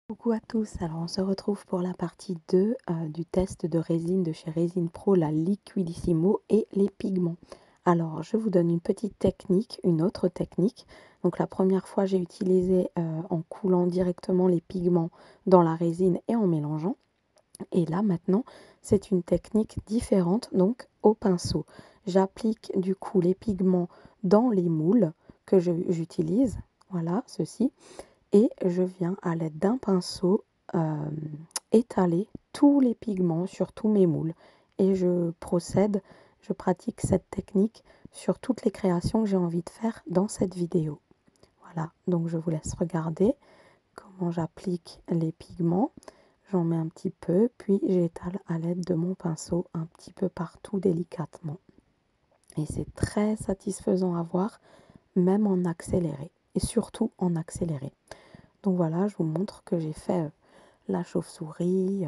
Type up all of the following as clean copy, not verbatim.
Coucou à tous, alors on se retrouve pour la partie 2 du test de résine de chez Résine Pro, la Liquidissimo et les pigments. Alors je vous donne une petite technique, une autre technique. Donc la première fois j'ai utilisé en coulant directement les pigments dans la résine et en mélangeant. Et là maintenant c'est une technique différente, donc au pinceau. J'applique du coup les pigments dans les moules que j'utilise, voilà ceci. Et je viens à l'aide d'un pinceau étaler tous les pigments sur tous mes moules. Et je pratique cette technique sur toutes les créations que j'ai envie de faire dans cette vidéo. Voilà, donc je vous laisse regarder comment j'applique les pigments. J'en mets un petit peu, puis j'étale à l'aide de mon pinceau un petit peu partout délicatement. Et c'est très satisfaisant à voir, même en accéléré, et surtout en accéléré. Donc voilà, je vous montre que j'ai fait la chauve-souris,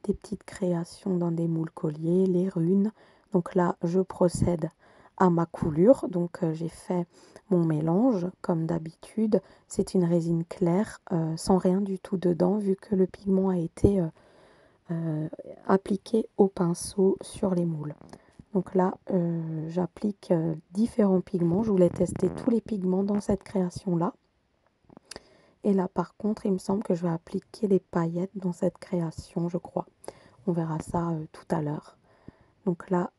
des petites créations dans des moules colliers, les runes. Donc là, je procède à ma coulure. Donc j'ai fait mon mélange comme d'habitude. C'est une résine claire, sans rien du tout dedans, vu que le pigment a été appliqué au pinceau sur les moules. Donc là, j'applique différents pigments. Je voulais tester tous les pigments dans cette création-là. Et là, par contre, il me semble que je vais appliquer des paillettes dans cette création, je crois. On verra ça tout à l'heure. Donc là,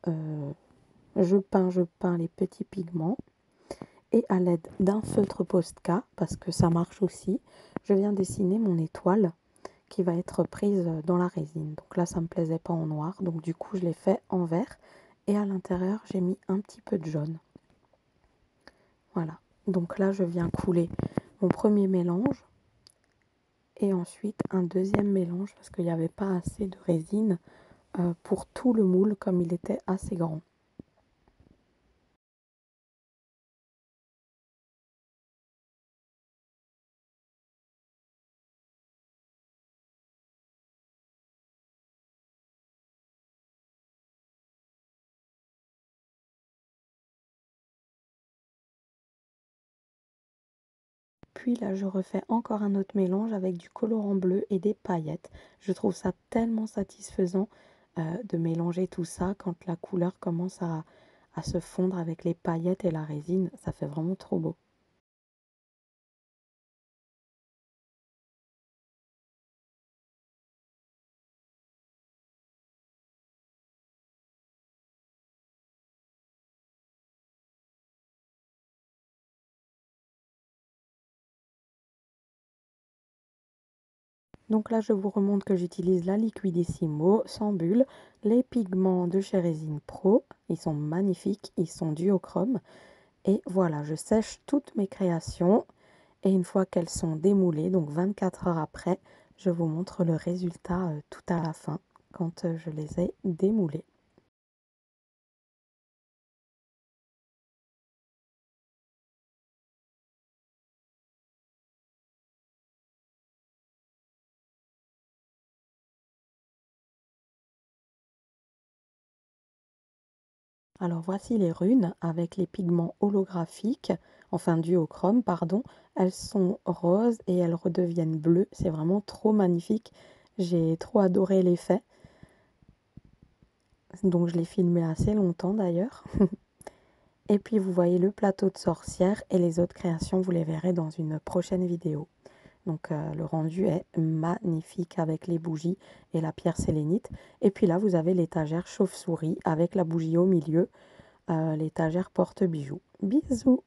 je peins les petits pigments. Et à l'aide d'un feutre Posca, parce que ça marche aussi, je viens dessiner mon étoile qui va être prise dans la résine. Donc là, ça ne me plaisait pas en noir. Donc du coup, je l'ai fait en vert. Et à l'intérieur, j'ai mis un petit peu de jaune. Voilà. Donc là, je viens couler mon premier mélange. Et ensuite un deuxième mélange parce qu'il n'y avait pas assez de résine pour tout le moule comme il était assez grand. Puis là je refais encore un autre mélange avec du colorant bleu et des paillettes. Je trouve ça tellement satisfaisant de mélanger tout ça quand la couleur commence à se fondre avec les paillettes et la résine. Ça fait vraiment trop beau. Donc là, je vous remontre que j'utilise la Liquidissimo sans bulle, les pigments de chez Résine Pro. Ils sont magnifiques, ils sont duochrome. Et voilà, je sèche toutes mes créations. Et une fois qu'elles sont démoulées, donc 24 heures après, je vous montre le résultat tout à la fin, quand je les ai démoulées. Alors voici les runes avec les pigments holographiques, enfin duochrome, pardon. Elles sont roses et elles redeviennent bleues. C'est vraiment trop magnifique. J'ai trop adoré l'effet. Donc je l'ai filmé assez longtemps d'ailleurs. Et puis vous voyez le plateau de sorcière et les autres créations, vous les verrez dans une prochaine vidéo. Donc le rendu est magnifique avec les bougies et la pierre sélénite. Et puis là, vous avez l'étagère chauve-souris avec la bougie au milieu, l'étagère porte-bijoux. Bisous!